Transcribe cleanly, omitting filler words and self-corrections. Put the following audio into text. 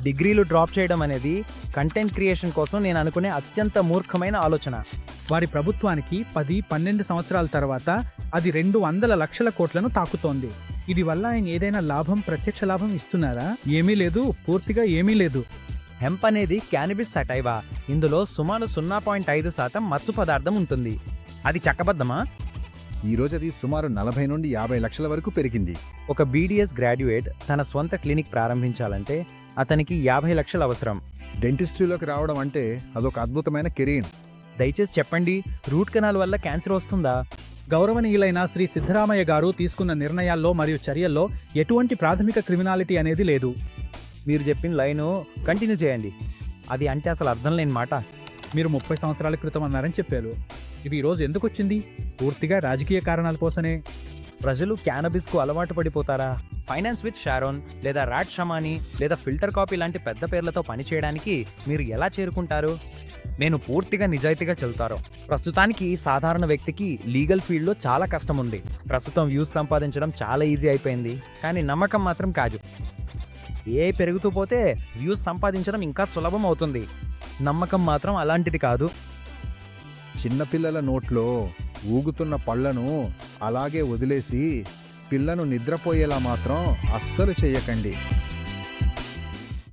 డిగ్రీలు డ్రాప్ చేయడం అనేది కంటెంట్ క్రియేషన్ కోసం నేను అనుకునే అత్యంత మూర్ఖమైన ఆలోచన. వారి ప్రభుత్వానికి 10-12 సంవత్సరాల తర్వాత అది 200 లక్షల కోట్లను తాకుతోంది. ఇది వల్ల ఆయన ఏదైనా లాభం, ప్రత్యక్ష లాభం ఇస్తున్నారా? ఏమీ లేదు, పూర్తిగా ఏమీ లేదు. హెంప్ అనేది క్యానబిస్ సటైవా. ఇందులో సుమారు 0.5% మత్తు పదార్థం ఉంటుంది. అది చక్కబద్దమా? ఈరోజు అది సుమారు 40 నుండి 50 లక్షల వరకు పెరిగింది. ఒక బీడీఎస్ గ్రాడ్యుయేట్ తన స్వంత క్లినిక్ ప్రారంభించాలంటే అతనికి 50 లక్షలు అవసరం. డెంటిస్ట్రీలోకి రావడం అంటే అదొక అద్భుతమైన కెరీర్. దయచేసి చెప్పండి, రూట్ కెనాల్ వల్ల క్యాన్సర్ వస్తుందా? గౌరవనీయులైన శ్రీ సిద్ధరామయ్య గారు తీసుకున్న నిర్ణయాల్లో మరియు చర్యల్లో ఎటువంటి ప్రాథమిక క్రిమినాలిటీ అనేది లేదు. మీరు చెప్పిన లైను కంటిన్యూ చేయండి. అది అంటే అసలు అర్థం లేని మాట. మీరు 30 సంవత్సరాల క్రితం అన్నారని చెప్పారు. ఇది ఈరోజు ఎందుకు వచ్చింది? పూర్తిగా రాజకీయ కారణాల కోసమే. ప్రజలు క్యానబిస్కు అలవాటు పడిపోతారా? ఫైనాన్స్ విత్ షారోన్ లేదా రాట్ షమానీ లేదా ఫిల్టర్ కాపీ లాంటి పెద్ద పేర్లతో పనిచేయడానికి మీరు ఎలా చేరుకుంటారు? నేను పూర్తిగా నిజాయితీగా చెబుతాను. ప్రస్తుతానికి సాధారణ వ్యక్తికి లీగల్ ఫీల్డ్లో చాలా కష్టం ఉంది. ప్రస్తుతం వ్యూస్ సంపాదించడం చాలా ఈజీ అయిపోయింది, కానీ నమ్మకం మాత్రం కాదు. ఏఐ పెరుగుతూ పోతే వ్యూస్ సంపాదించడం ఇంకా సులభం అవుతుంది. నమ్మకం మాత్రం అలాంటిది కాదు. చిన్నపిల్లల నోట్లో ఊగుతున్న పళ్లను అలాగే వదిలేసి పిల్లను నిద్రపోయేలా మాత్రం అస్సలు చెయ్యకండి.